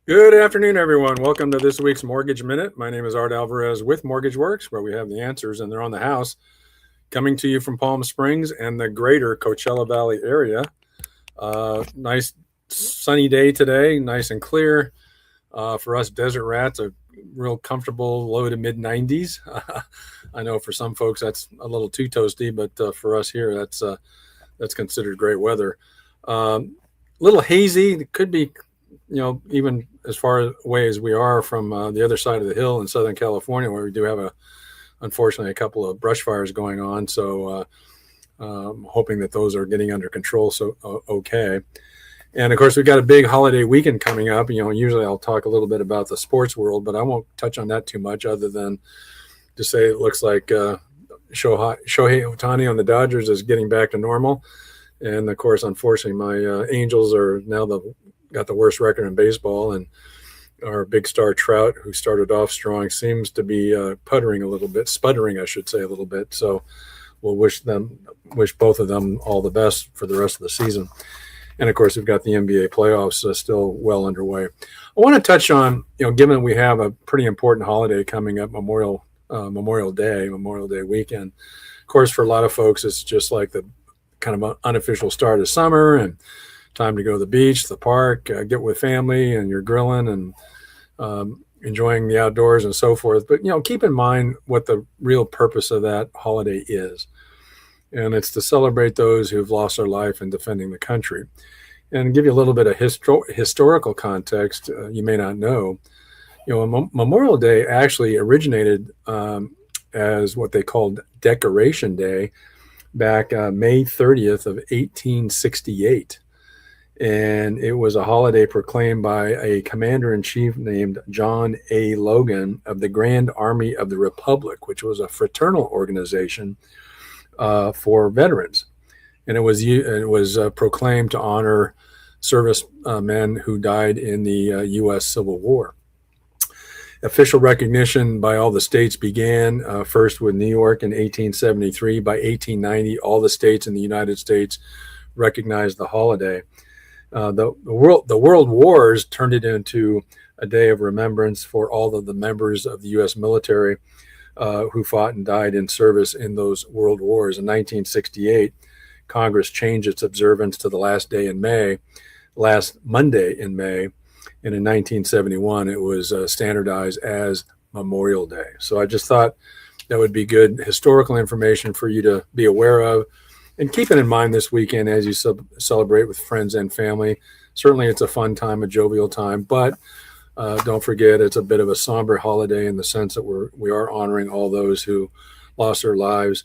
Good afternoon, everyone. Welcome to this week's Mortgage Minute. My name is Art Alvarez with Mortgage Works, where we have the answers and they're on the house, coming to you from Palm Springs and the greater Coachella Valley area. Nice sunny day today, nice and clear. For us desert rats, a real comfortable low to mid 90s. I know for some folks that's a little too toasty, but for us here, that's considered great weather. A little hazy. It could be, even as far away as we are from the other side of the hill in Southern California, where we do have unfortunately, a couple of brush fires going on. So I'm hoping that those are getting under control. So, okay. And of course, we've got a big holiday weekend coming up. Usually I'll talk a little bit about the sports world, but I won't touch on that too much other than to say it looks like Shohei Ohtani on the Dodgers is getting back to normal. And of course, unfortunately, my Angels are now got the worst record in baseball, and our big star Trout, who started off strong, seems to be sputtering, I should say, a little bit. So we'll wish both of them all the best for the rest of the season. And of course, we've got the NBA playoffs still well underway. I want to touch on, given we have a pretty important holiday coming up, Memorial Day weekend. Of course, for a lot of folks, it's just like the kind of unofficial start of summer and time to go to the beach, the park, get with family, and you're grilling and enjoying the outdoors and so forth. But, keep in mind what the real purpose of that holiday is. And it's to celebrate those who've lost their life in defending the country. And give you a little bit of historical context you may not know. Memorial Day actually originated as what they called Decoration Day back May 30th of 1868. And it was a holiday proclaimed by a commander-in-chief named John A. Logan of the Grand Army of the Republic, which was a fraternal organization for veterans. And it was proclaimed to honor service men who died in the U.S. Civil War. Official recognition by all the states began first with New York in 1873. By 1890, all the states in the United States recognized the holiday. The world wars turned it into a day of remembrance for all of the members of the U.S. military who fought and died in service in those world wars. In 1968, Congress changed its observance to the last Monday in May. And in 1971, it was standardized as Memorial Day. So I just thought that would be good historical information for you to be aware of. And keep it in mind this weekend as you celebrate with friends and family. Certainly, it's a fun time, a jovial time, but don't forget it's a bit of a somber holiday in the sense that we are honoring all those who lost their lives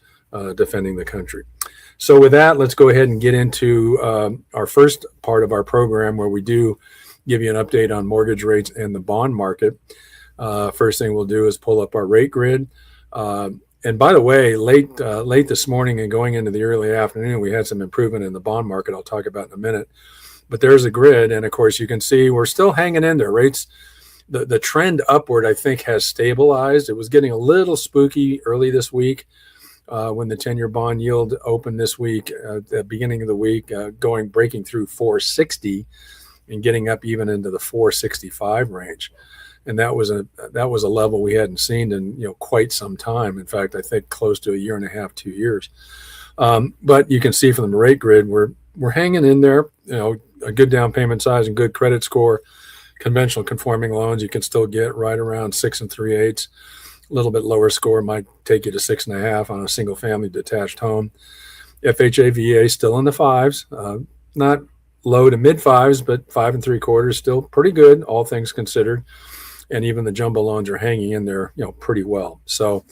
defending the country. So with that, let's go ahead and get into our first part of our program, where we do give you an update on mortgage rates and the bond market. First thing we'll do is pull up our rate grid. And by the way, late this morning and going into the early afternoon, we had some improvement in the bond market. I'll talk about in a minute. But there's a grid, and of course, you can see we're still hanging in there. Rates, the trend upward, I think, has stabilized. It was getting a little spooky early this week when the 10-year bond yield opened this week, at the beginning of the week, breaking through 460 and getting up even into the 465 range. And that was a level we hadn't seen in quite some time. In fact, I think close to a year and a half, 2 years. But you can see from the rate grid, we're hanging in there. A good down payment size and good credit score. Conventional conforming loans you can still get right around 6 3/8. A little bit lower score might take you to 6.5 on a single family detached home. FHA VA still in the fives, not low to mid fives, but 5 3/4 still pretty good, all things considered. And even the jumbo loans are hanging in there, pretty well. So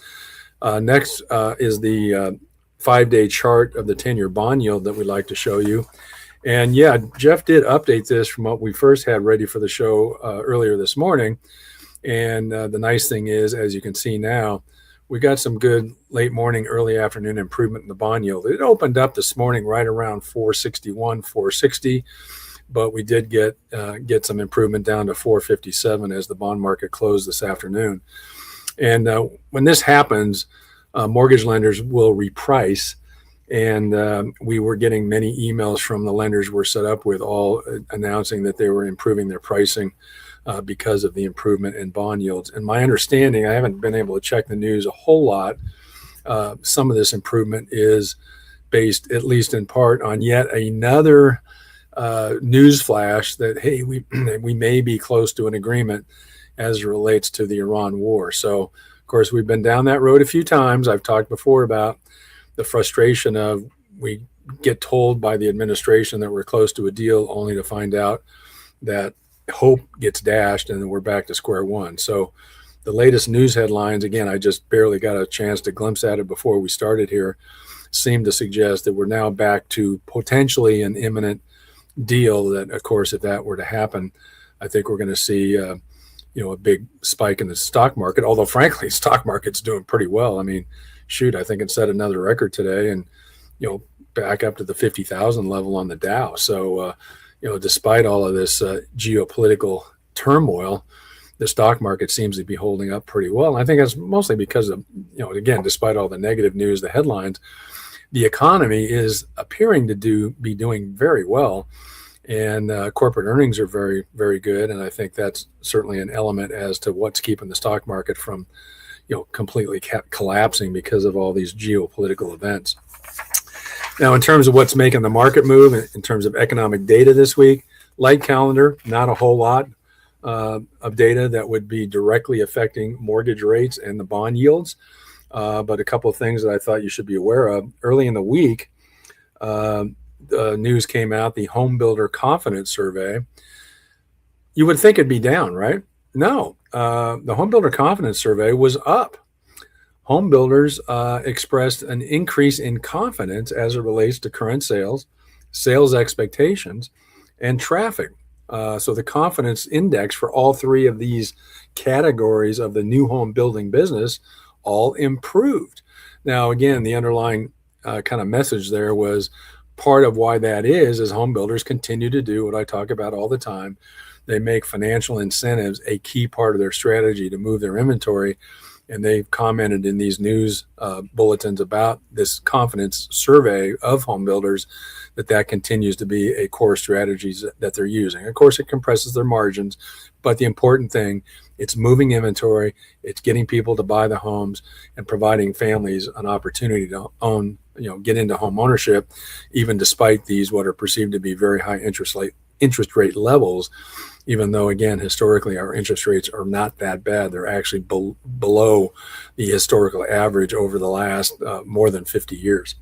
next is the 5-day chart of the 10-year bond yield that we'd like to show you. And yeah, Jeff did update this from what we first had ready for the show earlier this morning. And the nice thing is, as you can see now, we got some good late morning, early afternoon improvement in the bond yield. It opened up this morning right around 461, 460. But we did get some improvement down to 457 as the bond market closed this afternoon. And when this happens, mortgage lenders will reprice. And we were getting many emails from the lenders we're set up with, all announcing that they were improving their pricing because of the improvement in bond yields. And my understanding, I haven't been able to check the news a whole lot. Some of this improvement is based, at least in part, on yet another news flash that, hey, we may be close to an agreement as it relates to the Iran war. So, of course, we've been down that road a few times. I've talked before about the frustration of we get told by the administration that we're close to a deal only to find out that hope gets dashed and then we're back to square one. So the latest news headlines, again, I just barely got a chance to glimpse at it before we started here, seem to suggest that we're now back to potentially an imminent deal that, of course, if that were to happen, I think we're going to see a big spike in the stock market, although frankly, stock market's doing pretty well. I mean, shoot, I think it set another record today and, back up to the 50,000 level on the Dow. So, despite all of this geopolitical turmoil, the stock market seems to be holding up pretty well. And I think that's mostly because of, again, despite all the negative news, the headlines, the economy is appearing to be doing very well. And corporate earnings are very, very good. And I think that's certainly an element as to what's keeping the stock market from, completely collapsing because of all these geopolitical events. Now, in terms of what's making the market move, in terms of economic data this week, light calendar, not a whole lot of data that would be directly affecting mortgage rates and the bond yields. But a couple of things that I thought you should be aware of. Early in the week, the news came out, the Home Builder Confidence Survey. You would think it'd be down, right? No, the Home Builder Confidence Survey was up. Home builders expressed an increase in confidence as it relates to current sales expectations, and traffic. So the confidence index for all three of these categories of the new home building business all improved. Now, again, the underlying kind of message there was part of why that is home builders continue to do what I talk about all the time. They make financial incentives a key part of their strategy to move their inventory. And they've commented in these news bulletins about this confidence survey of home builders that continues to be a core strategy that they're using. Of course, it compresses their margins, but the important thing, it's moving inventory, it's getting people to buy the homes and providing families an opportunity to own, get into home ownership, even despite these what are perceived to be very high interest rate levels. Even though, again, historically, our interest rates are not that bad. They're actually below the historical average over the last more than 50 years.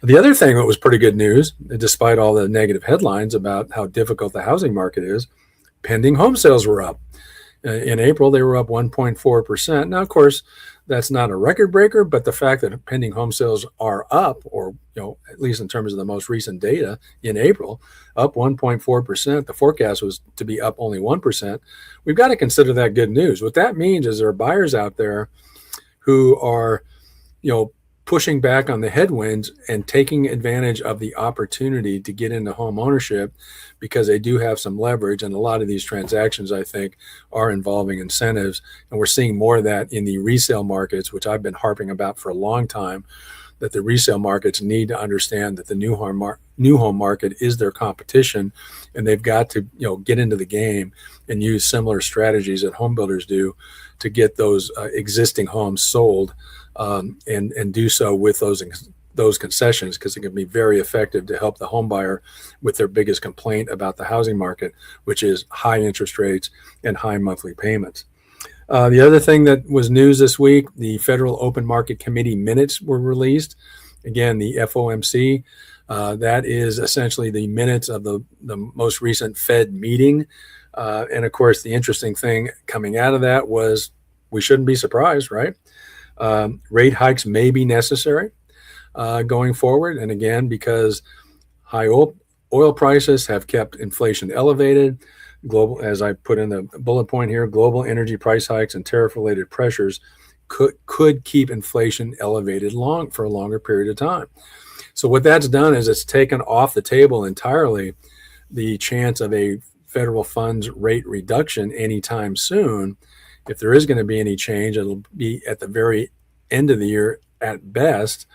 The other thing that was pretty good news, despite all the negative headlines about how difficult the housing market is, pending home sales were up. In April, they were up 1.4%. Now, of course, that's not a record breaker, but the fact that pending home sales are up, or at least in terms of the most recent data in April, up 1.4%. The forecast was to be up only 1%. We've got to consider that good news. What that means is there are buyers out there who are, pushing back on the headwinds and taking advantage of the opportunity to get into home ownership because they do have some leverage. And a lot of these transactions, I think, are involving incentives. And we're seeing more of that in the resale markets, which I've been harping about for a long time, that the resale markets need to understand that the new home market is their competition. And they've got to, get into the game and use similar strategies that home builders do to get those existing homes sold. And do so with those concessions, because it can be very effective to help the home buyer with their biggest complaint about the housing market, which is high interest rates and high monthly payments. The other thing that was news this week, the Federal Open Market Committee minutes were released. Again, the FOMC, that is essentially the minutes of the most recent Fed meeting. And of course, the interesting thing coming out of that was we shouldn't be surprised, right? Rate hikes may be necessary going forward. And again, because high oil prices have kept inflation elevated, global, as I put in the bullet point here, global energy price hikes and tariff-related pressures could keep inflation elevated for a longer period of time. So what that's done is it's taken off the table entirely the chance of a federal funds rate reduction anytime soon. If there is going to be any change, it'll be at the very end of the year at best.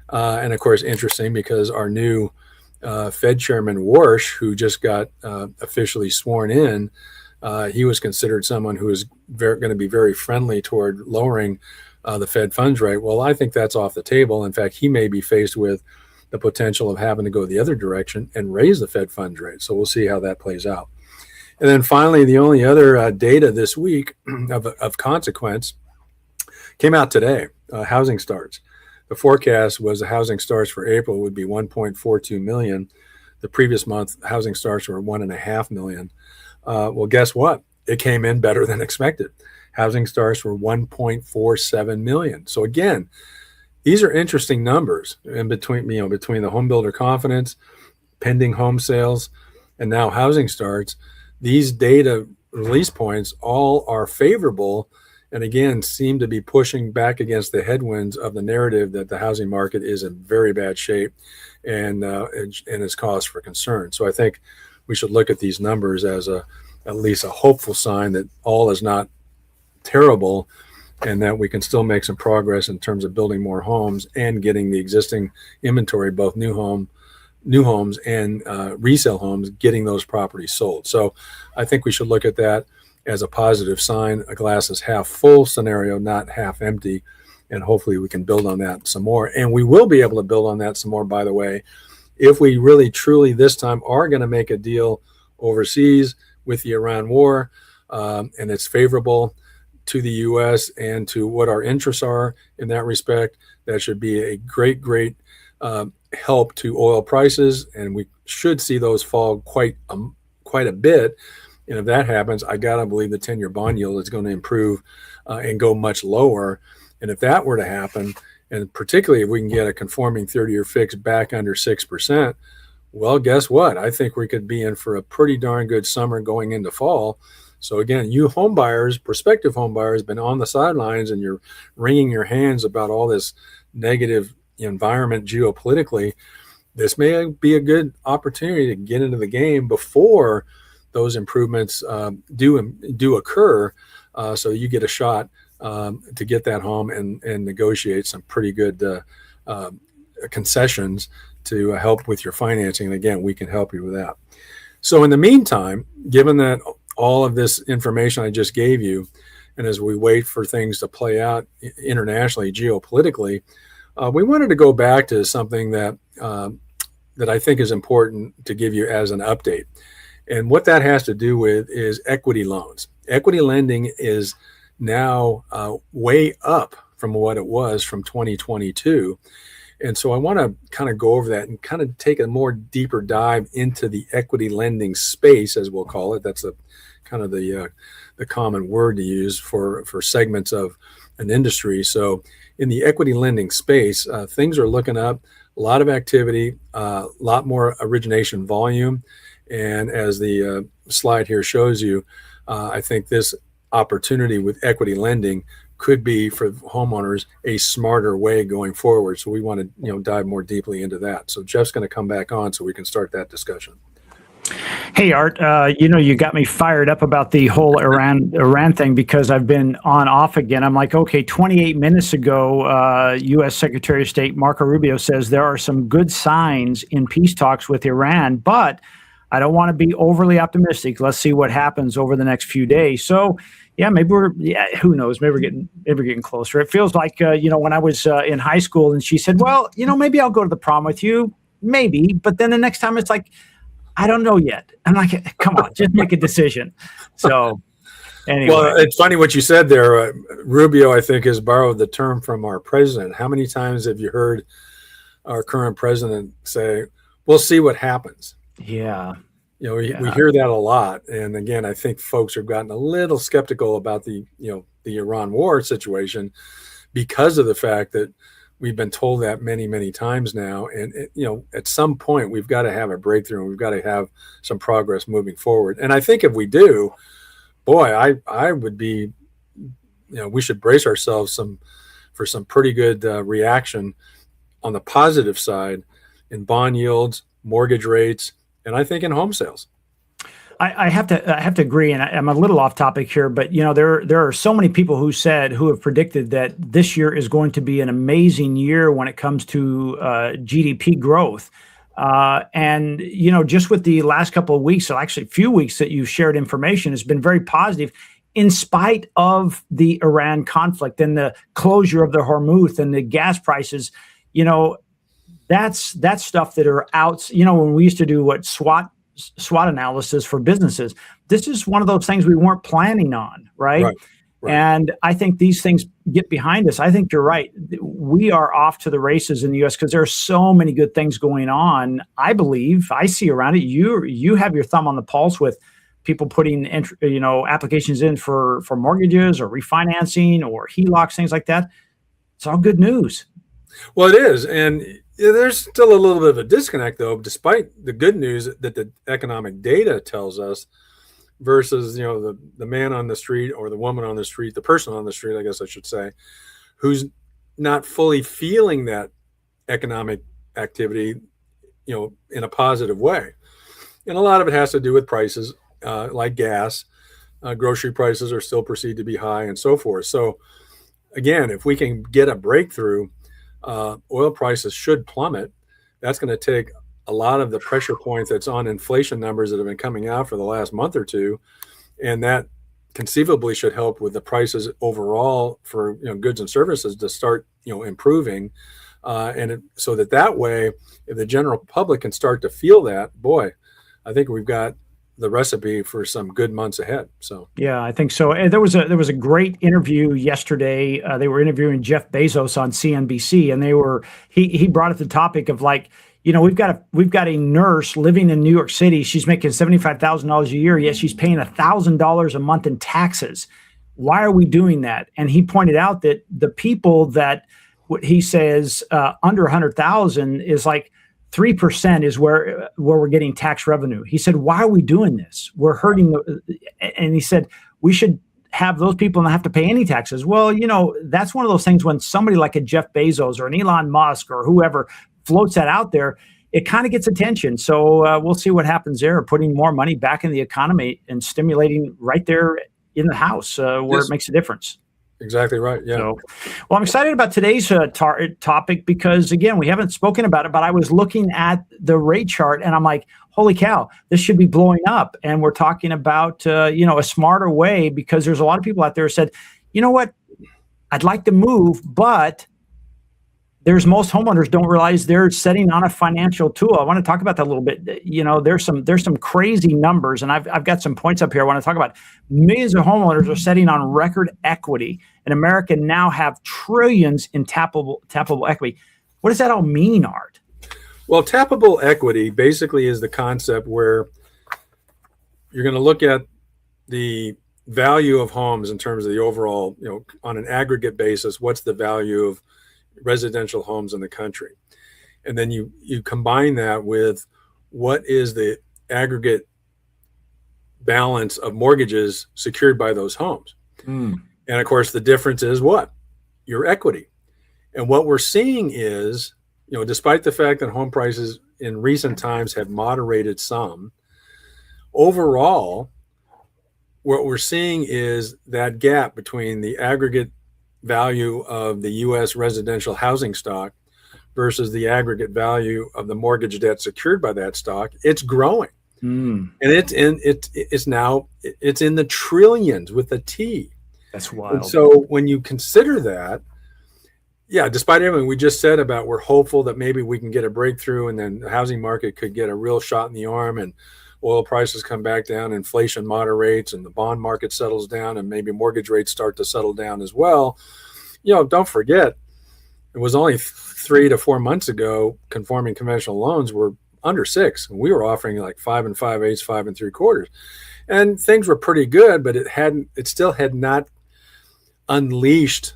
And of course, interesting because our new Fed Chairman Warsh, who just got officially sworn in, he was considered someone who is going to be very friendly toward lowering the Fed funds rate. Well, I think that's off the table. In fact, he may be faced with the potential of having to go the other direction and raise the Fed funds rate. So we'll see how that plays out. And then finally, the only other data this week of consequence came out today, housing starts. The forecast was the housing starts for April would be 1.42 million. The previous month, housing starts were 1.5 million. Well, guess what? It came in better than expected. Housing starts were 1.47 million. So again, these are interesting numbers in between the home builder confidence, pending home sales, and now housing starts. These data release points all are favorable, and again seem to be pushing back against the headwinds of the narrative that the housing market is in very bad shape and is cause for concern. So I think we should look at these numbers as at least a hopeful sign that all is not terrible, and that we can still make some progress in terms of building more homes and getting the existing inventory, both new homes and resale homes, getting those properties sold. So I think we should look at that as a positive sign, a glass is half full scenario, not half empty. And hopefully we can build on that some more. And we will be able to build on that some more, by the way, if we really truly this time are going to make a deal overseas with the Iran war, and it's favorable to the U.S. and to what our interests are in that respect. That should be a great help to oil prices, and we should see those fall quite a bit. And if that happens, I gotta believe the 10-year bond yield is going to improve and go much lower. And if that were to happen, and particularly if we can get a conforming 30-year fix back under 6%, well, guess what? I think we could be in for a pretty darn good summer going into fall. So again, you home buyers, prospective home buyers, been on the sidelines and you're wringing your hands about all this negative environment geopolitically. This may be a good opportunity to get into the game before those improvements do occur, so you get a shot to get that home and negotiate some pretty good concessions to help with your financing. And again, we can help you with that. So in the meantime, given that all of this information I just gave you, and as we wait for things to play out internationally, geopolitically, we wanted to go back to something that I think is important to give you as an update. And what that has to do with is equity loans. Equity lending is now way up from what it was from 2022. And so I want to kind of go over that and kind of take a more deeper dive into the equity lending space, as we'll call it. That's kind of the common word to use for segments of an industry. So in the equity lending space, things are looking up, a lot of activity, a lot more origination volume. And as the slide here shows you, I think this opportunity with equity lending could be for homeowners a smarter way going forward. So we want to dive more deeply into that. So Jeff's going to come back on so we can start that discussion. Hey, Art, you got me fired up about the whole Iran thing, because I've been on off again. I'm like, okay, 28 minutes ago, U.S. Secretary of State Marco Rubio says there are some good signs in peace talks with Iran, but I don't want to be overly optimistic. Let's see what happens over the next few days. So, yeah, who knows? Maybe we're getting closer. It feels like, when I was in high school and she said, well, maybe I'll go to the prom with you, maybe. But then the next time it's like, I don't know yet. I'm like, come on, just make a decision. So anyway. Well, it's funny what you said there. Rubio, I think, has borrowed the term from our president. How many times have you heard our current president say, we'll see what happens? Yeah. We hear that a lot. And again, I think folks have gotten a little skeptical about the Iran war situation because of the fact that we've been told that many, many times now. And, at some point we've got to have a breakthrough and we've got to have some progress moving forward. And I think if we do, boy, I would be, we should brace ourselves for some pretty good reaction on the positive side in bond yields, mortgage rates, and I think in home sales. I have to agree, and I'm a little off topic here, but there are so many people who have predicted that this year is going to be an amazing year when it comes to GDP growth. And, just with the last couple of weeks, so actually a few weeks that you shared information has been very positive in spite of the Iran conflict and the closure of the Hormuz and the gas prices. That's stuff that are out. When we used to do SWOT analysis for businesses, this is one of those things we weren't planning on, right? Right. And I think these things get behind us. I think you're right. We are off to the races in the U.S. because there are so many good things going on. I believe I see around it. You have your thumb on the pulse with people putting applications in for mortgages or refinancing or HELOCs, things like that. It's all good news. Well, it is, and there's still a little bit of a disconnect, though, despite the good news that the economic data tells us, versus the man on the street or the woman on the street, the person on the street, I guess I should say, who's not fully feeling that economic activity, in a positive way. And a lot of it has to do with prices, like gas. Grocery prices are still perceived to be high and so forth. So again, if we can get a breakthrough, oil prices should plummet. That's going to take a lot of the pressure points that's on inflation numbers that have been coming out for the last month or two, and that conceivably should help with the prices overall for goods and services to start improving, so that way, if the general public can start to feel that, boy, I think we've got the recipe for some good months ahead. So yeah, I think so. And there was a great interview yesterday. They were interviewing Jeff Bezos on CNBC, and he brought up the topic of we've got a nurse living in New York City. She's making $75,000 a year, yet she's paying $1,000 a month in taxes. Why are we doing that? And he pointed out that the people that what he says under 100,000 is like 3% is where we're getting tax revenue. He said, why are we doing this? We're hurting. And he said, we should have those people not have to pay any taxes. Well, that's one of those things when somebody like a Jeff Bezos or an Elon Musk or whoever floats that out there, it kind of gets attention. So we'll see what happens there, putting more money back in the economy and stimulating right there in the house where it makes a difference. Exactly right. Yeah. So, well, I'm excited about today's topic because, again, we haven't spoken about it, but I was looking at the rate chart and I'm like, holy cow, this should be blowing up. And we're talking about, a smarter way, because there's a lot of people out there who said, you know what, I'd like to move, but most homeowners don't realize they're sitting on a financial tool. I want to talk about that a little bit. There's some crazy numbers, and I've got some points up here I want to talk about. Millions of homeowners are sitting on record equity, and America now have trillions in tappable equity. What does that all mean, Art? Well, tappable equity basically is the concept where you're going to look at the value of homes in terms of the overall, on an aggregate basis, what's the value of residential homes in the country, and then you combine that with what is the aggregate balance of mortgages secured by those homes. And of course the difference is what? Your equity. And what we're seeing is, despite the fact that home prices in recent times have moderated some, overall what we're seeing is that gap between the aggregate value of the U.S. residential housing stock versus the aggregate value of the mortgage debt secured by that stock, it's growing. And it's in the trillions with a T. That's wild. And so when you consider that, yeah, despite everything we just said about we're hopeful that maybe we can get a breakthrough and then the housing market could get a real shot in the arm and oil prices come back down, inflation moderates, and the bond market settles down, and maybe mortgage rates start to settle down as well. Don't forget, it was only 3 to 4 months ago, conforming conventional loans were under 6, and we were offering like 5 5/8, 5 3/4, and things were pretty good, but it still had not unleashed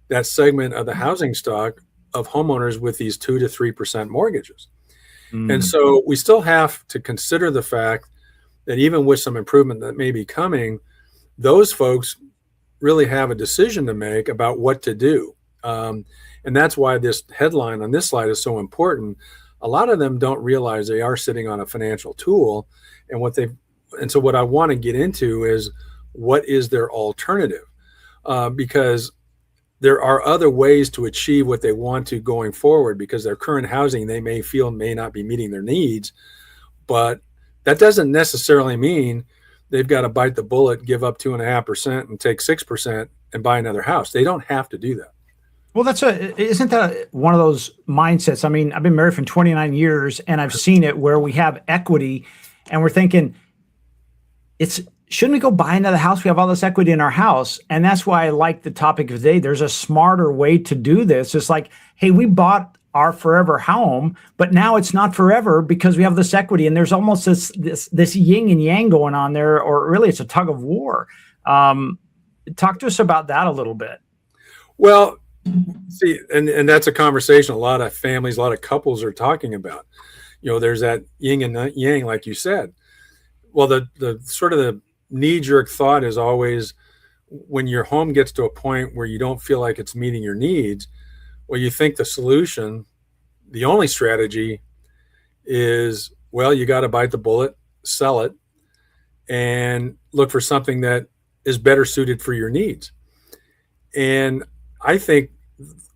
that segment of the housing stock of homeowners with these 2 to 3% mortgages. And so we still have to consider the fact that even with some improvement that may be coming, those folks really have a decision to make about what to do. And that's why this headline on this slide is so important. A lot of them don't realize they are sitting on a financial tool. And so what I want to get into is what is their alternative? Because there are other ways to achieve what they want to going forward, because their current housing they may feel may not be meeting their needs. But that doesn't necessarily mean they've got to bite the bullet, give up 2.5% and take 6% and buy another house. They don't have to do that. Well, isn't that one of those mindsets? I mean, I've been married for 29 years and I've seen it where we have equity and we're thinking, shouldn't we go buy another house? We have all this equity in our house. And that's why I like the topic of the day. There's a smarter way to do this. It's like, hey, we bought our forever home, but now it's not forever because we have this equity. And there's almost this yin and yang going on there, or really it's a tug of war. Talk to us about that a little bit. Well, see, and that's a conversation a lot of families, a lot of couples are talking about. There's that yin and yang, like you said. Well, the sort of the knee-jerk thought is always, when your home gets to a point where you don't feel like it's meeting your needs, well, you think the solution, the only strategy is, well, you got to bite the bullet, sell it, and look for something that is better suited for your needs. And I think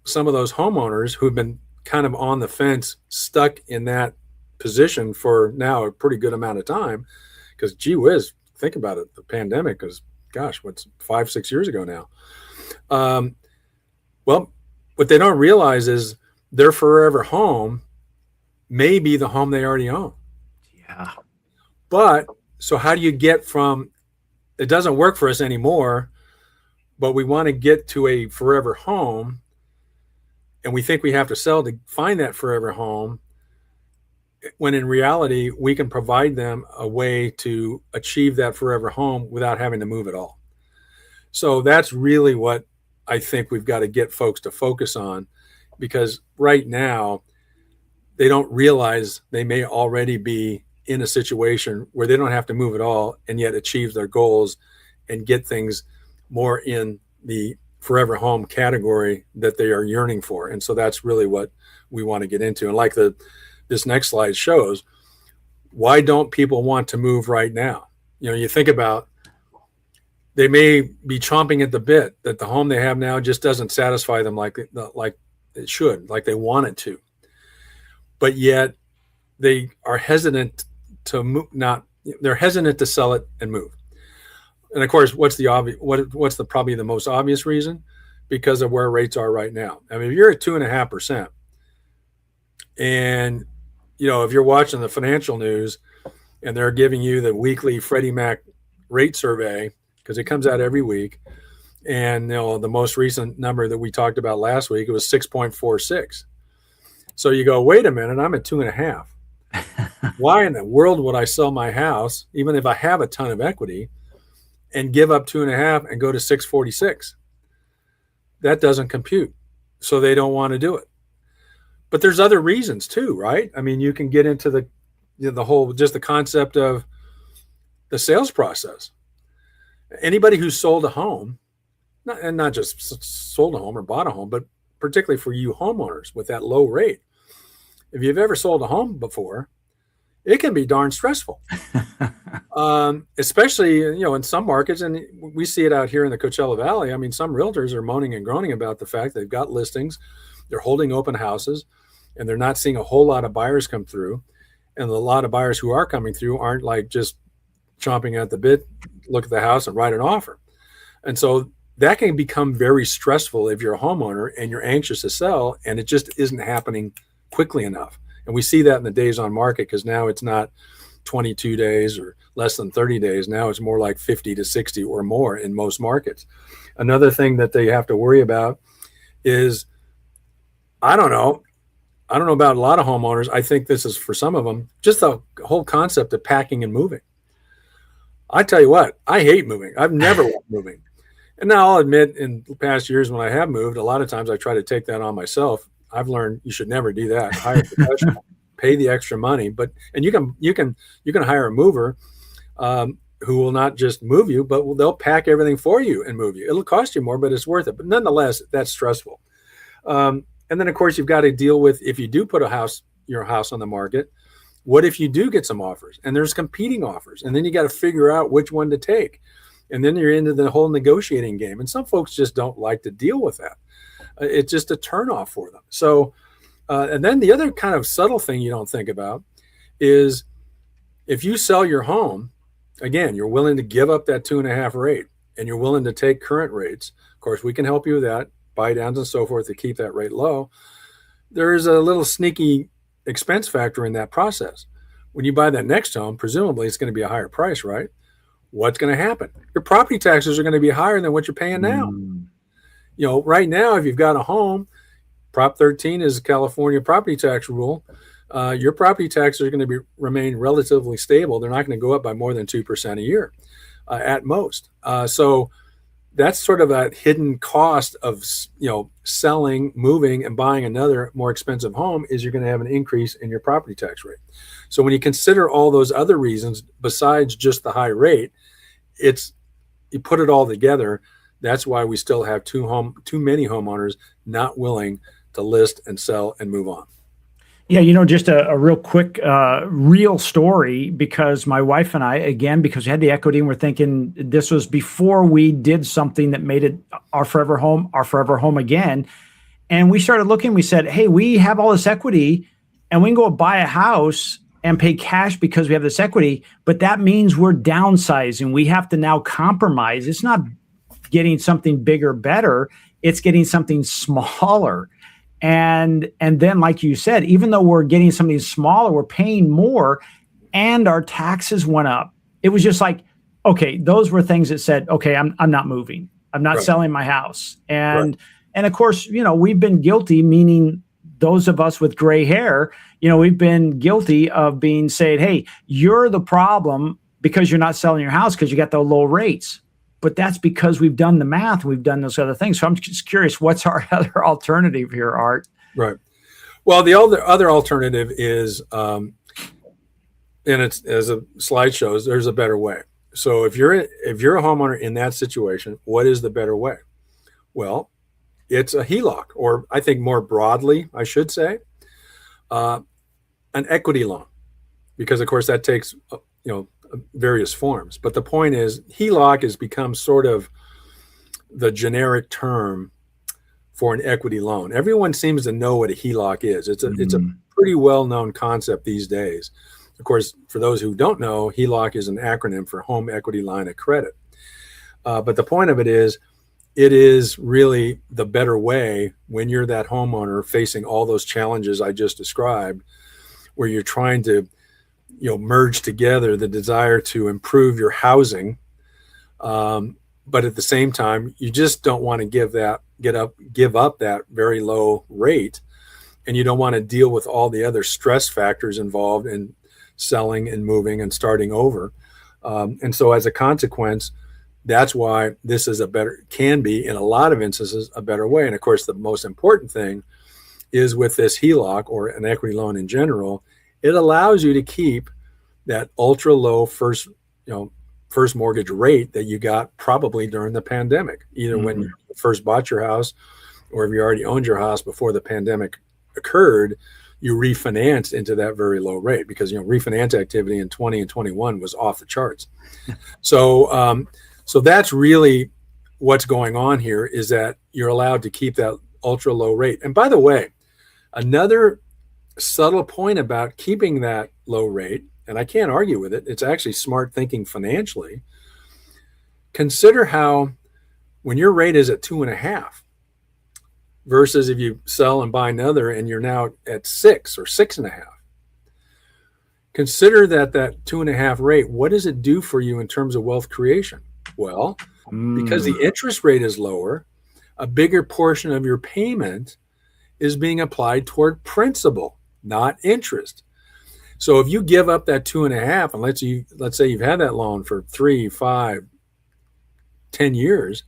some of those homeowners who've been kind of on the fence, stuck in that position for now a pretty good amount of time, because gee whiz, think about it, the pandemic was, gosh, what's 5-6 years ago now. Well, what they don't realize is their forever home may be the home they already own. Yeah. But so how do you get from, it doesn't work for us anymore, but we want to get to a forever home, and we think we have to sell to find that forever home, when in reality, we can provide them a way to achieve that forever home without having to move at all. So that's really what I think we've got to get folks to focus on, because right now they don't realize they may already be in a situation where they don't have to move at all and yet achieve their goals and get things more in the forever home category that they are yearning for. And so that's really what we want to get into. And like this next slide shows, why don't people want to move right now? You think about, they may be chomping at the bit that the home they have now just doesn't satisfy them like it should, like they want it to. But yet they are hesitant to move, they're hesitant to sell it and move. And of course, what's probably the most obvious reason? Because of where rates are right now. I mean, if you're at 2.5%, and if you're watching the financial news and they're giving you the weekly Freddie Mac rate survey, because it comes out every week, and the most recent number that we talked about last week, it was 6.46. So you go, wait a minute, I'm at 2.5. Why in the world would I sell my house, even if I have a ton of equity, and give up 2.5 and go to 6.46? That doesn't compute. So they don't want to do it. But there's other reasons too, right? I mean, you can get into the whole, just the concept of the sales process. Anybody who's sold a home, not just sold a home or bought a home, but particularly for you homeowners with that low rate, if you've ever sold a home before, it can be darn stressful. Especially, in some markets, and we see it out here in the Coachella Valley. I mean, some realtors are moaning and groaning about the fact they've got listings, they're holding open houses, and they're not seeing a whole lot of buyers come through. And a lot of buyers who are coming through aren't like just chomping at the bit, look at the house and write an offer. And so that can become very stressful if you're a homeowner and you're anxious to sell, and it just isn't happening quickly enough. And we see that in the days on market, because now it's not 22 days or less than 30 days. Now it's more like 50 to 60 or more in most markets. Another thing that they have to worry about is, I don't know about a lot of homeowners. I think this is for some of them, just the whole concept of packing and moving. I tell you what, I hate moving. I've never liked moving. And now I'll admit, in the past years when I have moved, a lot of times I try to take that on myself. I've learned you should never do that. Hire a professional, pay the extra money, and you can hire a mover who will not just move you, but they'll pack everything for you and move you. It'll cost you more, but it's worth it. But nonetheless, that's stressful. And then of course you've got to deal with, if you do put your house on the market, what if you do get some offers and there's competing offers, and then you got to figure out which one to take. And then you're into the whole negotiating game. And some folks just don't like to deal with that. It's just a turnoff for them. So, and then the other kind of subtle thing you don't think about is if you sell your home, again, you're willing to give up that 2.5 rate and you're willing to take current rates. Of course, we can help you with that, buy downs and so forth to keep that rate low. There's a little sneaky expense factor in that process. When you buy that next home, presumably it's going to be a higher price, right? What's going to happen? Your property taxes are going to be higher than what you're paying now. You know, right now, if you've got a home, Prop 13 is a California property tax rule. Your property taxes are going to remain relatively stable. They're not going to go up by more than 2% a year at most. So that's sort of a hidden cost of, you know, selling, moving, and buying another more expensive home is you're going to have an increase in your property tax rate. So when you consider all those other reasons besides just the high rate, you put it all together. That's why we still have too many homeowners not willing to list and sell and move on. Yeah, you know, just a real quick, real story, because my wife and I, again, because we had the equity and we're thinking this was before we did something that made it our forever home again. And we started looking, we said, hey, we have all this equity and we can go buy a house and pay cash because we have this equity, but that means we're downsizing. We have to now compromise. It's not getting something bigger, better. It's getting something smaller. And then, like you said, even though we're getting something smaller, we're paying more and our taxes went up. It was just like, okay, those were things that said, okay, I'm not moving. I'm not selling my house. And of course, you know, we've been guilty, meaning those of us with gray hair, you know, we've been guilty of being said, hey, you're the problem because you're not selling your house because you got the low rates. But that's because we've done the math. We've done those other things. So I'm just curious, what's our other alternative here, Art? Right. Well, the other alternative is, and it's as a slide shows, there's a better way. So if you're a homeowner in that situation, what is the better way? Well, it's a HELOC, or I think more broadly, I should say, an equity loan, because of course that takes, various forms. But the point is, HELOC has become sort of the generic term for an equity loan. Everyone seems to know what a HELOC is. It's a pretty well-known concept these days. Of course, for those who don't know, HELOC is an acronym for Home Equity Line of Credit. But the point of it is really the better way when you're that homeowner facing all those challenges I just described, where you're trying to merge together the desire to improve your housing, but at the same time, you just don't want to give up that very low rate, and you don't want to deal with all the other stress factors involved in selling and moving and starting over. And so, as a consequence, that's why this is can be in a lot of instances a better way. And of course, the most important thing is with this HELOC, or an equity loan in general, it allows you to keep that ultra low first mortgage rate that you got probably during the pandemic, either when you first bought your house, or if you already owned your house before the pandemic occurred, you refinanced into that very low rate, because refinance activity in 20 and 21 was off the charts. So that's really what's going on here, is that you're allowed to keep that ultra low rate. And by the way, another subtle point about keeping that low rate, and I can't argue with it, it's actually smart thinking financially. Consider how when your rate is at 2.5 versus if you sell and buy another and you're now at 6 or 6.5. Consider that 2.5 rate, what does it do for you in terms of wealth creation? Well, because the interest rate is lower, a bigger portion of your payment is being applied toward principal, not interest. So if you give up that 2.5, and let's say you've had that loan for 3, 5, 10 years.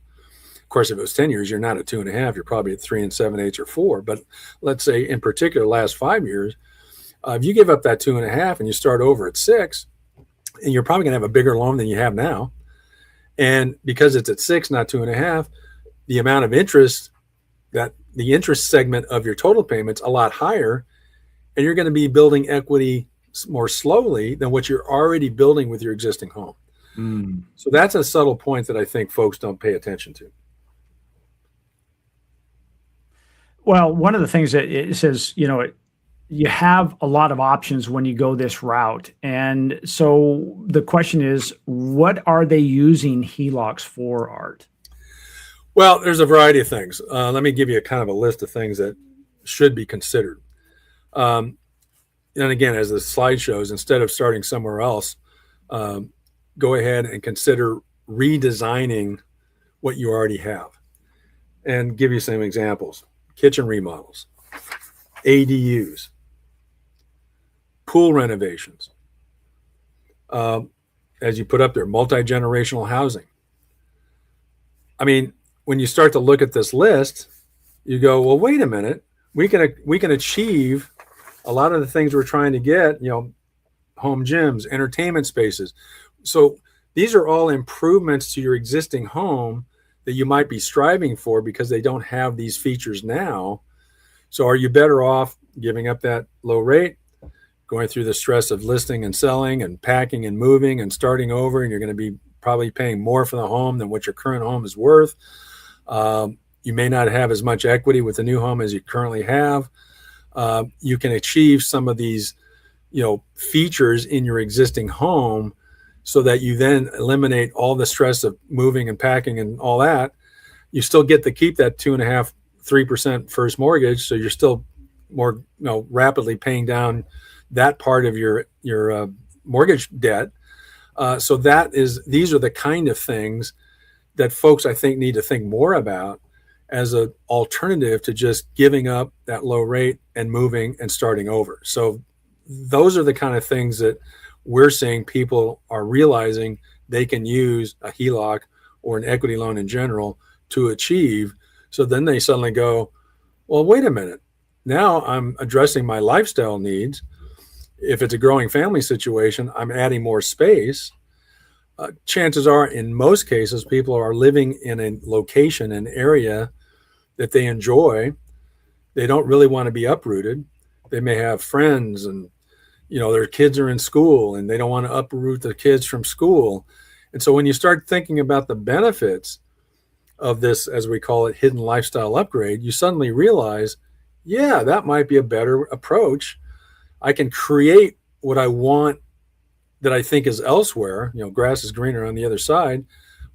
Of course, if it was 10 years, you're not at 2.5, you're probably at 3 7/8 or 4. But let's say in particular, last 5 years, if you give up that 2.5 and you start over at 6, and you're probably gonna have a bigger loan than you have now. And because it's at 6, not 2.5, the amount of interest, that the interest segment of your total payment's a lot higher, and you're going to be building equity more slowly than what you're already building with your existing home. So that's a subtle point that I think folks don't pay attention to. Well, one of the things that it says, you have a lot of options when you go this route. And so the question is, what are they using HELOCs for, Art? Well, there's a variety of things. Let me give you a kind of a list of things that should be considered. Um, and again, as the slide shows, instead of starting somewhere else, go ahead and consider redesigning what you already have. And give you some examples: kitchen remodels, ADUs, pool renovations. As you put up there, multi-generational housing. I mean, when you start to look at this list, you go, well, wait a minute. We can achieve a lot of the things we're trying to get, home gyms, entertainment spaces. So these are all improvements to your existing home that you might be striving for because they don't have these features now. So are you better off giving up that low rate, going through the stress of listing and selling and packing and moving and starting over, and you're going to be probably paying more for the home than what your current home is worth. You may not have as much equity with the new home as you currently have. You can achieve some of these, features in your existing home so that you then eliminate all the stress of moving and packing and all that. You still get to keep that 2.5%, 3% first mortgage. So you're still more, rapidly paying down that part of your mortgage debt. So these are the kind of things that folks, I think, need to think more about as an alternative to just giving up that low rate and moving and starting over. So those are the kind of things that we're seeing people are realizing they can use a HELOC or an equity loan in general to achieve. So then they suddenly go, well, wait a minute. Now I'm addressing my lifestyle needs. If it's a growing family situation, I'm adding more space. Chances are, in most cases, people are living in a location, an area that they enjoy. They don't really want to be uprooted. They may have friends and, their kids are in school and they don't want to uproot the kids from school. And so when you start thinking about the benefits of this, as we call it, hidden lifestyle upgrade, you suddenly realize, yeah, that might be a better approach. I can create what I want that I think is elsewhere. Grass is greener on the other side.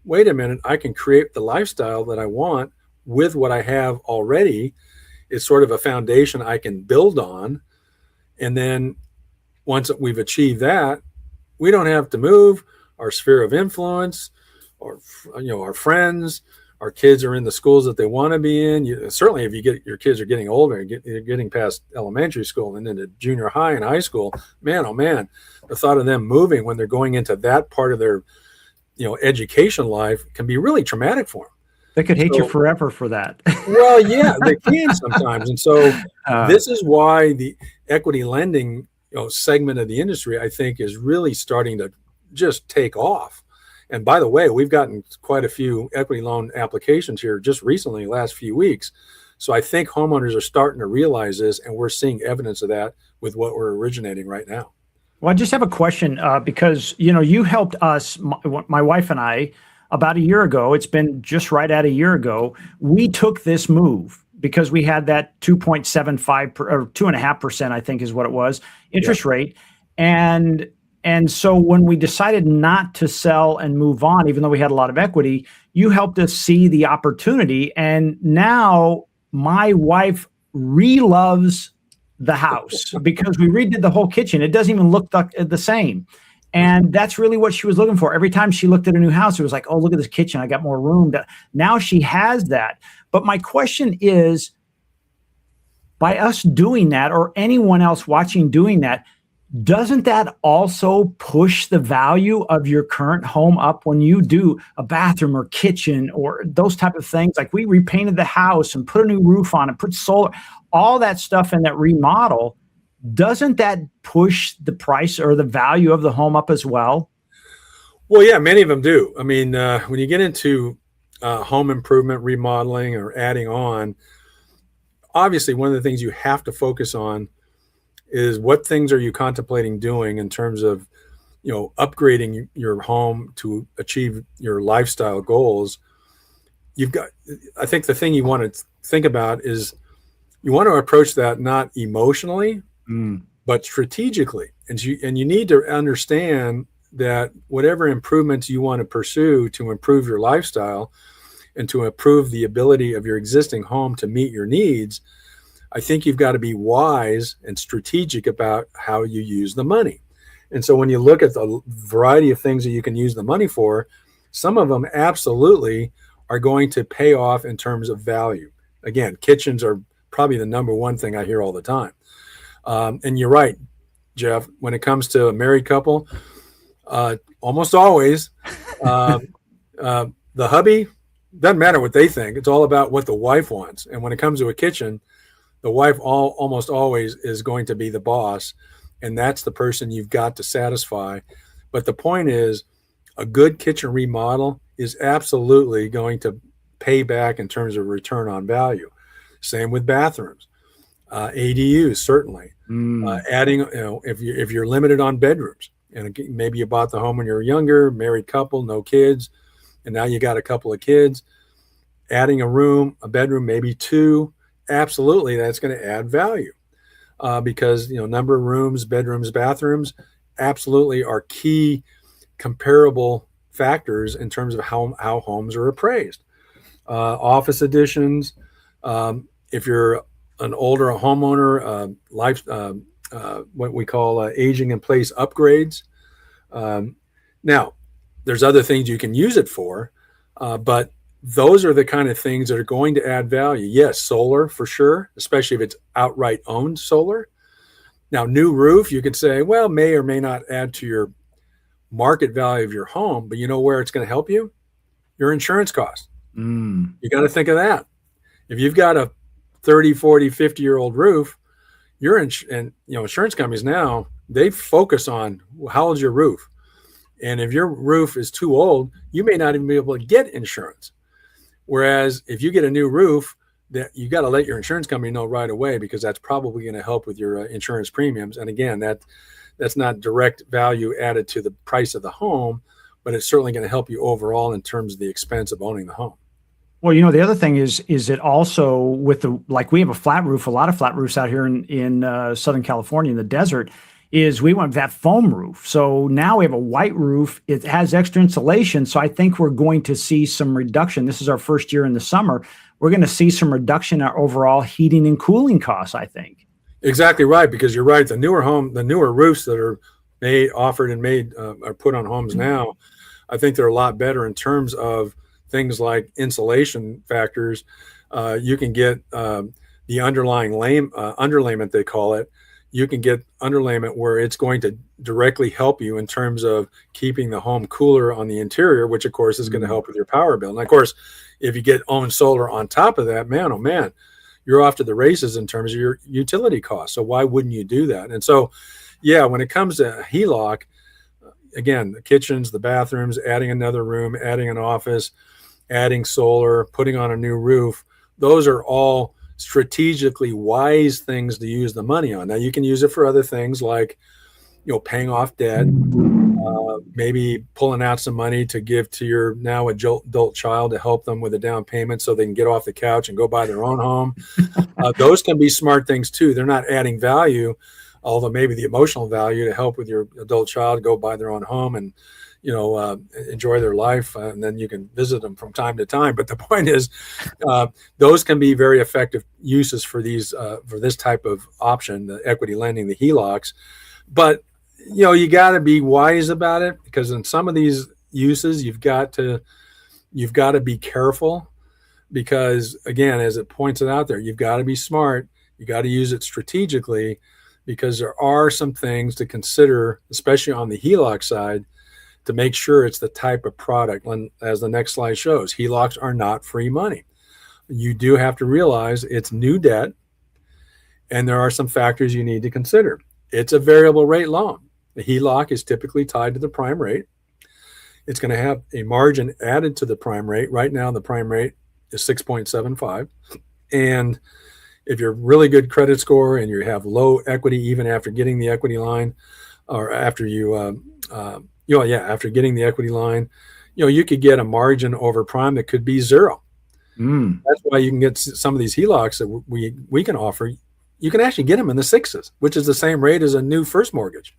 Wait a minute, I can create the lifestyle that I want with what I have already. It's sort of a foundation I can build on. And then once we've achieved that, we don't have to move. Our sphere of influence, or our friends, our kids are in the schools that they want to be in. Certainly, if your kids are getting older, you're getting past elementary school and into junior high and high school, man, oh man, the thought of them moving when they're going into that part of their, education life can be really traumatic for them. They could hate you forever for that. Well, yeah, they can sometimes. And so this is why the equity lending segment of the industry, I think, is really starting to just take off. And by the way, we've gotten quite a few equity loan applications here just recently, last few weeks. So I think homeowners are starting to realize this, and we're seeing evidence of that with what we're originating right now. Well, I just have a question because, you helped us, my wife and I, about a year ago. It's been just right at a year ago. We took this move because we had that 2.75 or 2.5%, I think is what it was, interest rate. And so when we decided not to sell and move on, even though we had a lot of equity, you helped us see the opportunity. And now my wife re-loves the house because we redid the whole kitchen. It doesn't even look the same. And that's really what she was looking for. Every time she looked at a new house, it was like, oh, look at this kitchen. I got more room. Now she has that. But my question is, by us doing that, or anyone else watching doing that, doesn't that also push the value of your current home up when you do a bathroom or kitchen or those type of things? Like we repainted the house and put a new roof on and put solar, all that stuff in that remodel. Doesn't that push the price or the value of the home up as well? Well, yeah, many of them do. I mean, when you get into home improvement, remodeling, or adding on, obviously one of the things you have to focus on is what things are you contemplating doing in terms of, upgrading your home to achieve your lifestyle goals. I think the thing you want to think about is you want to approach that not emotionally, Mm. but strategically. And you need to understand that whatever improvements you want to pursue to improve your lifestyle and to improve the ability of your existing home to meet your needs, I think you've got to be wise and strategic about how you use the money. And so when you look at the variety of things that you can use the money for, some of them absolutely are going to pay off in terms of value. Again, kitchens are probably the number one thing I hear all the time. And you're right, Jeff, when it comes to a married couple, almost always, the hubby, doesn't matter what they think. It's all about what the wife wants. And when it comes to a kitchen, the wife almost always is going to be the boss. And that's the person you've got to satisfy. But the point is, a good kitchen remodel is absolutely going to pay back in terms of return on value. Same with bathrooms, ADUs, certainly. Adding, if you're limited on bedrooms, and maybe you bought the home when you were younger, married couple, no kids, and now you got a couple of kids, adding a bedroom, maybe two, absolutely, that's going to add value. Because number of rooms, bedrooms, bathrooms, absolutely are key comparable factors in terms of how homes are appraised. Office additions, if you're an older homeowner, what we call aging in place upgrades. Now, there's other things you can use it for, but those are the kind of things that are going to add value. Yes, solar for sure, especially if it's outright owned solar. Now, new roof, you could say, well, may or may not add to your market value of your home, but you know where it's going to help you? Your insurance costs. You got to think of that. If you've got a 30, 40, 50-year-old roof, insurance companies now, they focus on how old's your roof. And if your roof is too old, you may not even be able to get insurance. Whereas if you get a new roof, that you got to let your insurance company know right away, because that's probably going to help with your insurance premiums. And again, that's not direct value added to the price of the home, but it's certainly going to help you overall in terms of the expense of owning the home. Well, the other thing is it also with we have a flat roof, a lot of flat roofs out here in Southern California in the desert, is we went with that foam roof. So now we have a white roof. It has extra insulation. So I think we're going to see some reduction. This is our first year in the summer. We're going to see some reduction in our overall heating and cooling costs, I think. Exactly right, because you're right. The newer roofs that are offered and made are put on homes now, I think they're a lot better in terms of things like insulation factors. You can get the underlying underlayment, they call it. You can get underlayment where it's going to directly help you in terms of keeping the home cooler on the interior, which of course is going to help with your power bill. And of course, if you get own solar on top of that, man, oh man, you're off to the races in terms of your utility costs. So why wouldn't you do that? And so, yeah, when it comes to HELOC, again, the kitchens, the bathrooms, adding another room, adding an office, adding solar, putting on a new roof, those are all strategically wise things to use the money on. Now, you can use it for other things like, paying off debt, maybe pulling out some money to give to your now adult child to help them with a down payment so they can get off the couch and go buy their own home. Those can be smart things too. They're not adding value, although maybe the emotional value to help with your adult child go buy their own home and enjoy their life, and then you can visit them from time to time. But the point is, those can be very effective uses for this type of option, the equity lending, the HELOCs. But you got to be wise about it, because in some of these uses, you've got to be careful, because again, as it points it out there, you've got to be smart. You got to use it strategically, because there are some things to consider, especially on the HELOC side, to make sure it's the type of product. And as the next slide shows, HELOCs are not free money. You do have to realize it's new debt, and there are some factors you need to consider. It's a variable rate loan. The HELOC is typically tied to the prime rate. It's going to have a margin added to the prime rate. Right now, the prime rate is 6.75. And if you're really good credit score and you have low equity, even after getting the equity line, or after after getting the equity line, you could get a margin over prime that could be zero. Mm. That's why you can get some of these HELOCs that we can offer. You can actually get them in the sixes, which is the same rate as a new first mortgage.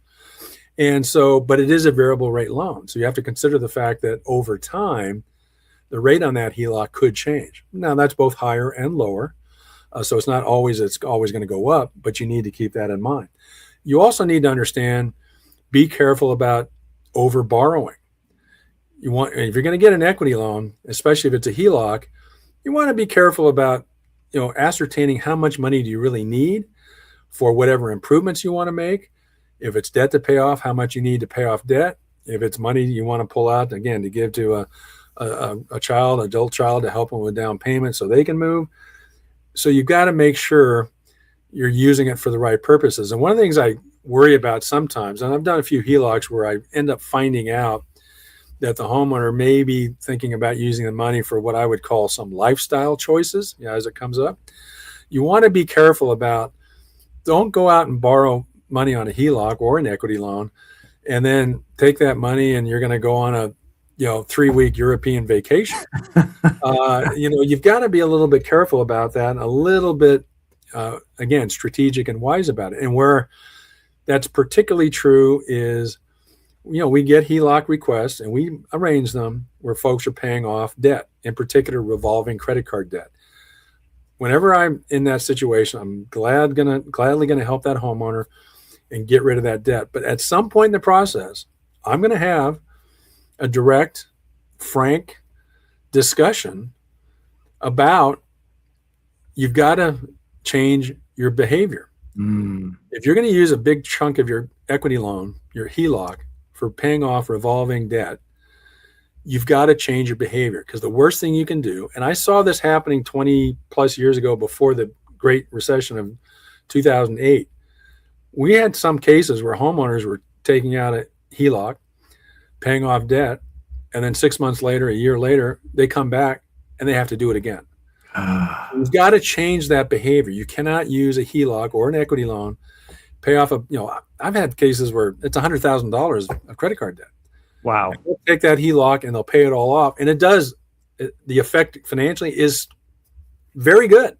And so, but it is a variable rate loan. So you have to consider the fact that over time, the rate on that HELOC could change. Now that's both higher and lower. So it's always going to go up, but you need to keep that in mind. You also need to understand, be careful about over borrowing. If you're going to get an equity loan, especially if it's a HELOC, you want to be careful about, ascertaining how much money do you really need for whatever improvements you want to make. If it's debt to pay off, how much you need to pay off debt. If it's money you want to pull out, again, to give to a adult child to help them with down payment so they can move. So you've got to make sure you're using it for the right purposes. And one of the things I worry about sometimes, and I've done a few HELOCs where I end up finding out that the homeowner may be thinking about using the money for what I would call some lifestyle choices, as it comes up. You want to be careful about, don't go out and borrow money on a HELOC or an equity loan and then take that money and you're going to go on a 3-week European vacation. You've got to be a little bit careful about that, a little bit, again, strategic and wise about it. And where that's particularly true is, we get HELOC requests and we arrange them where folks are paying off debt, in particular revolving credit card debt. Whenever I'm in that situation, I'm gladly going to help that homeowner and get rid of that debt. But at some point in the process, I'm going to have a direct, frank discussion about, you've got to change your behavior. If you're going to use a big chunk of your equity loan, your HELOC, for paying off revolving debt, you've got to change your behavior, because the worst thing you can do, and I saw this happening 20 plus years ago before the Great Recession of 2008, we had some cases where homeowners were taking out a HELOC, paying off debt, and then 6 months later, a year later, they come back and they have to do it again. You've got to change that behavior. You cannot use a HELOC or an equity loan, pay off I've had cases where it's $100,000 of credit card debt. Wow. They'll take that HELOC and they'll pay it all off. And the effect financially is very good.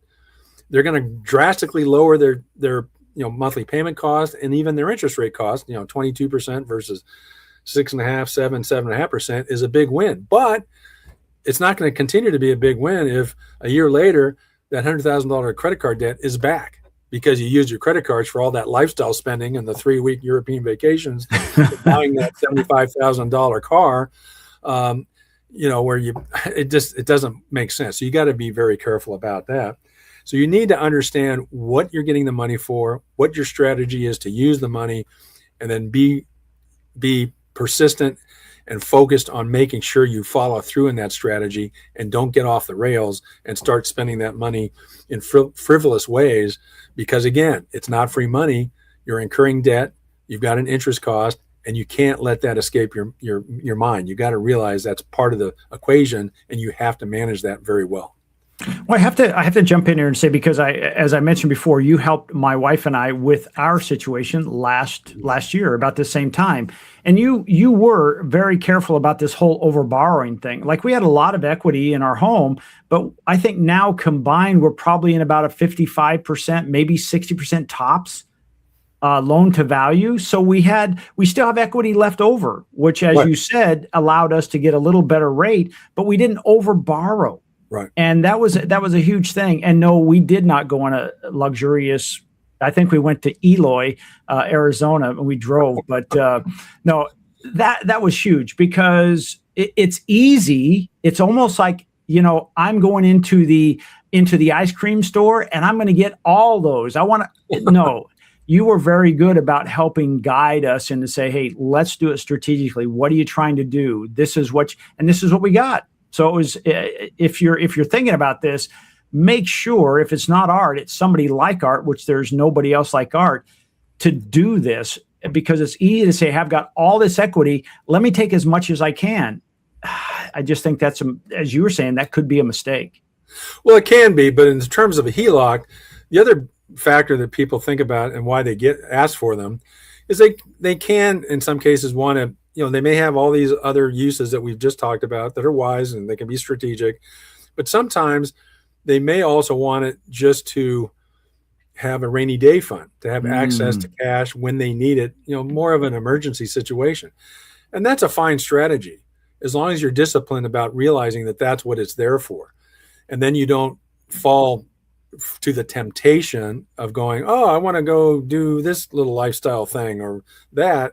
They're going to drastically lower their monthly payment cost and even their interest rate cost. 22% versus 6.5%, 7.5% is a big win. But it's not going to continue to be a big win if a year later that $100,000 credit card debt is back, because you used your credit cards for all that lifestyle spending and the 3-week European vacations, buying that $75,000 car, where it doesn't make sense. So you got to be very careful about that. So you need to understand what you're getting the money for, what your strategy is to use the money, and then be persistent and focused on making sure you follow through in that strategy and don't get off the rails and start spending that money in frivolous ways. Because again, it's not free money. You're incurring debt. You've got an interest cost, and you can't let that escape your mind. You got to realize that's part of the equation, and you have to manage that very well. Well, I have to jump in here and say, because as I mentioned before, you helped my wife and I with our situation last year about the same time. And you were very careful about this whole overborrowing thing. Like, we had a lot of equity in our home, but I think now combined, we're probably in about a 55%, maybe 60% tops loan to value. So we still have equity left over, which, as you said, allowed us to get a little better rate, but we didn't overborrow. Right. And that was a huge thing. And no, we did not go on a luxurious, I think we went to Eloy, Arizona, and we drove. But no, that was huge, because it's easy. It's almost like, I'm going into the ice cream store and I'm going to get all those. No, you were very good about helping guide us and to say, hey, let's do it strategically. What are you trying to do? This is what we got. So it was, if you're thinking about this, make sure, if it's not Art, it's somebody like Art, which there's nobody else like Art, to do this, because it's easy to say, I've got all this equity, let me take as much as I can. I just think that's, as you were saying, that could be a mistake. Well, it can be, but in terms of a HELOC, the other factor that people think about and why they get asked for them is they can, in some cases, want to, they may have all these other uses that we've just talked about that are wise and they can be strategic, But sometimes they may also want it just to have a rainy day fund, to have access to cash when they need it, more of an emergency situation. And that's a fine strategy, as long as you're disciplined about realizing that that's what it's there for. And then you don't fall to the temptation of going, oh, I want to go do this little lifestyle thing or that.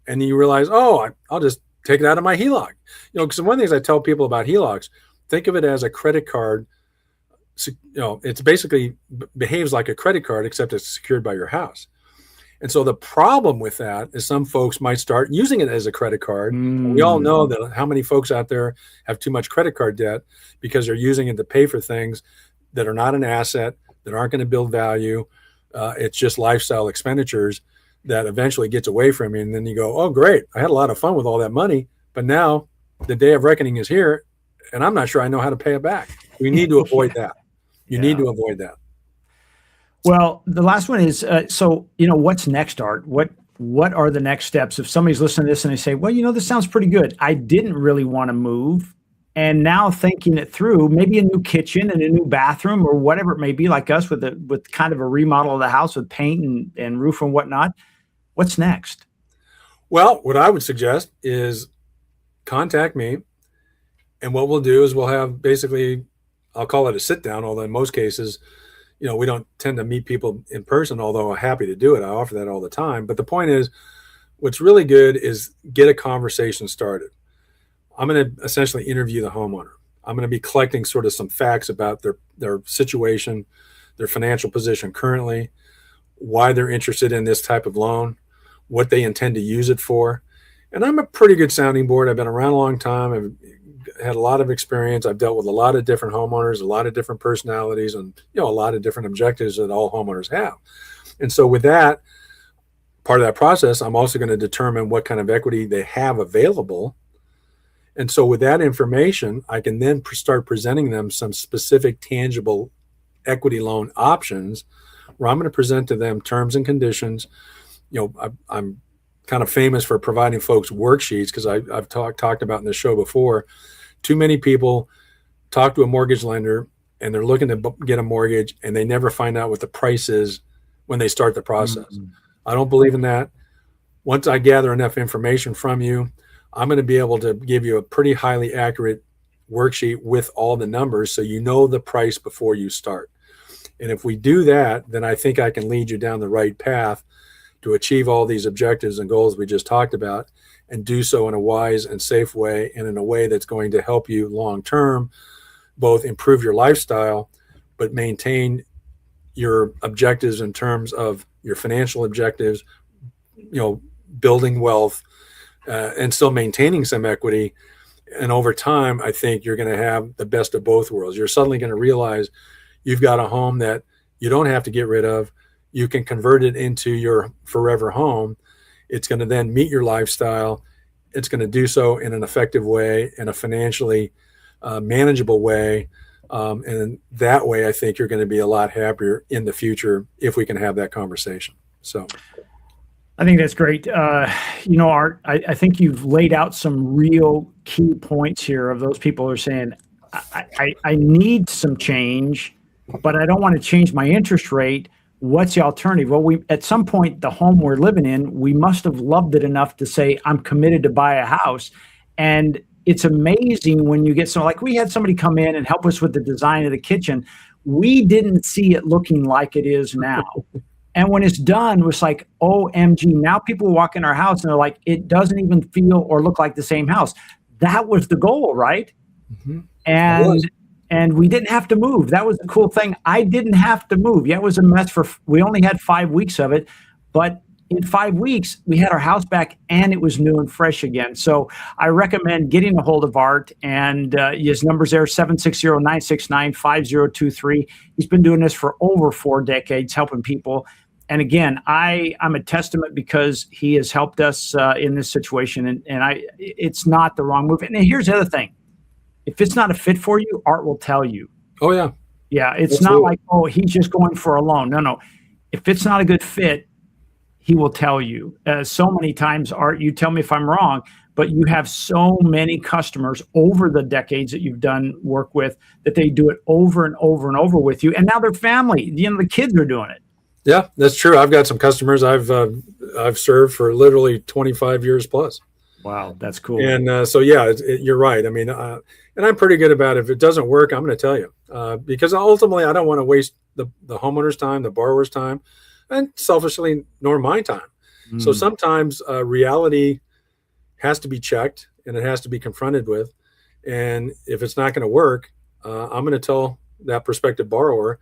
And then you realize, oh, I'll just take it out of my HELOC. Because one of the things I tell people about HELOCs, think of it as a credit card. It's basically behaves like a credit card, except it's secured by your house. And so the problem with that is some folks might start using it as a credit card. We all know that how many folks out there have too much credit card debt because they're using it to pay for things that are not an asset, that aren't going to build value. It's just lifestyle expenditures that eventually gets away from you. And then you go, oh, great, I had a lot of fun with all that money, but now the day of reckoning is here, and I'm not sure I know how to pay it back. We need to avoid that. You need to avoid that. Well, the last one is, what's next, Art? What are the next steps? If somebody's listening to this and they say, well, this sounds pretty good. I didn't really want to move. And now thinking it through, maybe a new kitchen and a new bathroom or whatever it may be, like us with kind of a remodel of the house with paint and roof and whatnot. What's next? Well, what I would suggest is contact me. And what we'll do is we'll have basically, I'll call it a sit down, although in most cases, we don't tend to meet people in person, although I'm happy to do it. I offer that all the time. But the point is, what's really good is get a conversation started. I'm going to essentially interview the homeowner. I'm going to be collecting sort of some facts about their situation, their financial position currently, why they're interested in this type of loan, what they intend to use it for. And I'm a pretty good sounding board. I've been around a long time. I've had a lot of experience. I've dealt with a lot of different homeowners, a lot of different personalities, and a lot of different objectives that all homeowners have. And so with that, part of that process, I'm also going to determine what kind of equity they have available. And so with that information, I can then start presenting them some specific tangible equity loan options where I'm going to present to them terms and conditions. I'm kind of famous for providing folks worksheets because I've talked about in the show before. Too many people talk to a mortgage lender and they're looking to get a mortgage and they never find out what the price is when they start the process. I don't believe in that. Once I gather enough information from you, I'm going to be able to give you a pretty highly accurate worksheet with all the numbers so you know the price before you start. And if we do that, then I think I can lead you down the right path to achieve all these objectives and goals we just talked about, and do so in a wise and safe way and in a way that's going to help you long term, both improve your lifestyle, but maintain your objectives in terms of your financial objectives, building wealth, and still maintaining some equity. And over time, I think you're going to have the best of both worlds. You're suddenly going to realize you've got a home that you don't have to get rid of. You can convert it into your forever home. It's going to then meet your lifestyle. It's going to do so in an effective way, in a financially manageable way. And that way, I think you're going to be a lot happier in the future if we can have that conversation. So I think that's great. Art, I think you've laid out some real key points here of those people who are saying, I need some change, but I don't want to change my interest rate. What's the alternative? Well, at some point, the home we're living in, we must have loved it enough to say, I'm committed to buy a house. And it's amazing when you get like we had somebody come in and help us with the design of the kitchen. We didn't see it looking like it is now. And when it's done, it was like, OMG, now people walk in our house and they're like, it doesn't even feel or look like the same house. That was the goal, right? Mm-hmm. And we didn't have to move. That was the cool thing. I didn't have to move. Yeah, it was a mess we only had 5 weeks of it, but in 5 weeks, we had our house back and it was new and fresh again. So I recommend getting a hold of Art, and his number's there, 760-969-5023. He's been doing this for over 4 decades, helping people. And again, I'm a testament because he has helped us in this situation, and it's not the wrong move. And here's the other thing. If it's not a fit for you, Art will tell you. Oh, yeah. Yeah, it's not like, he's just going for a loan. No. If it's not a good fit, he will tell you. So many times, Art, you tell me if I'm wrong, but you have so many customers over the decades that you've done work with that they do it over and over and over with you. And now their family, the kids are doing it. Yeah, that's true. I've got some customers I've served for literally 25 years plus. Wow, that's cool. And so, yeah, you're right. I mean, and I'm pretty good about it. If it doesn't work, I'm going to tell you, because ultimately I don't want to waste the homeowner's time, the borrower's time, and selfishly, nor my time. So sometimes reality has to be checked and it has to be confronted with. And if it's not going to work, I'm going to tell that prospective borrower,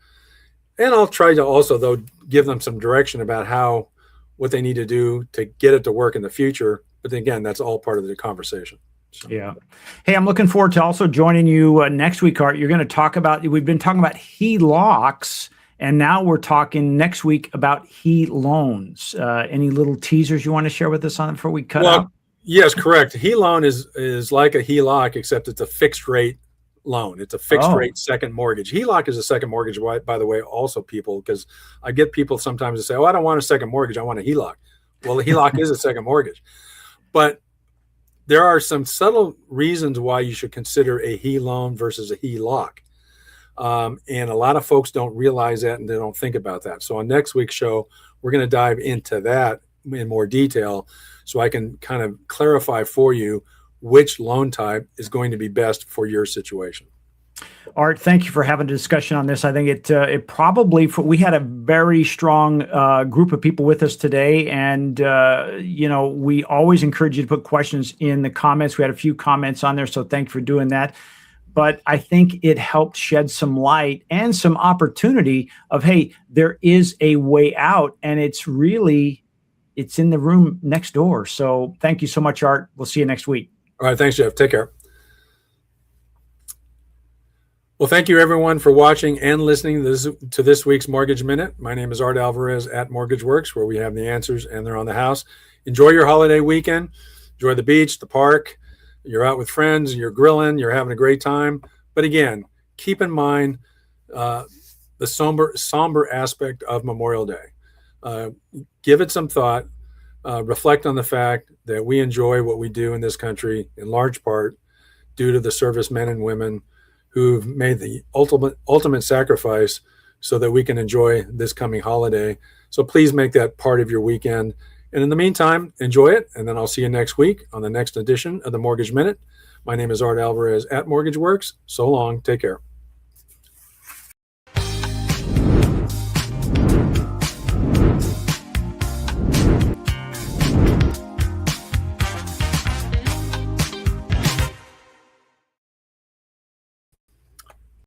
and I'll try to also, though, give them some direction about what they need to do to get it to work in the future. But then again, that's all part of the conversation. So. Yeah. Hey, I'm looking forward to also joining you next week, Art. You're going to talk about, we've been talking about HELOCs, and now we're talking next week about HELOans. Any little teasers you want to share with us on it before we cut out? Yes, correct. HELOan is like a HELOC, except it's a fixed rate loan. It's a fixed rate second mortgage. HELOC is a second mortgage, by the way, also, people, because I get people sometimes to say, oh, I don't want a second mortgage, I want a HELOC. Well, a HELOC is a second mortgage. But there are some subtle reasons why you should consider a HELOan versus a HELOC. And a lot of folks don't realize that, and they don't think about that. So on next week's show, we're going to dive into that in more detail, so I can kind of clarify for you which loan type is going to be best for your situation. Art, thank you for having a discussion on this. I think it probably, we had a very strong group of people with us today, and we always encourage you to put questions in the comments. We had a few comments on there, so thank you for doing that. But I think it helped shed some light and some opportunity of, hey, there is a way out, and it's in the room next door. So thank you so much, Art. We'll see you next week. All right. Thanks, Jeff. Take care. Well, thank you, everyone, for watching and listening to this week's Mortgage Minute. My name is Art Alvarez at MortgageWorks, where we have the answers and they're on the house. Enjoy your holiday weekend. Enjoy the beach, the park. You're out with friends, you're grilling, you're having a great time. But again, keep in mind the somber aspect of Memorial Day. Give it some thought. Reflect on the fact that we enjoy what we do in this country in large part due to the servicemen and women who've made the ultimate sacrifice so that we can enjoy this coming holiday. So please make that part of your weekend. And in the meantime, enjoy it. And then I'll see you next week on the next edition of the Mortgage Minute. My name is Art Alvarez at MortgageWorks. So long. Take care.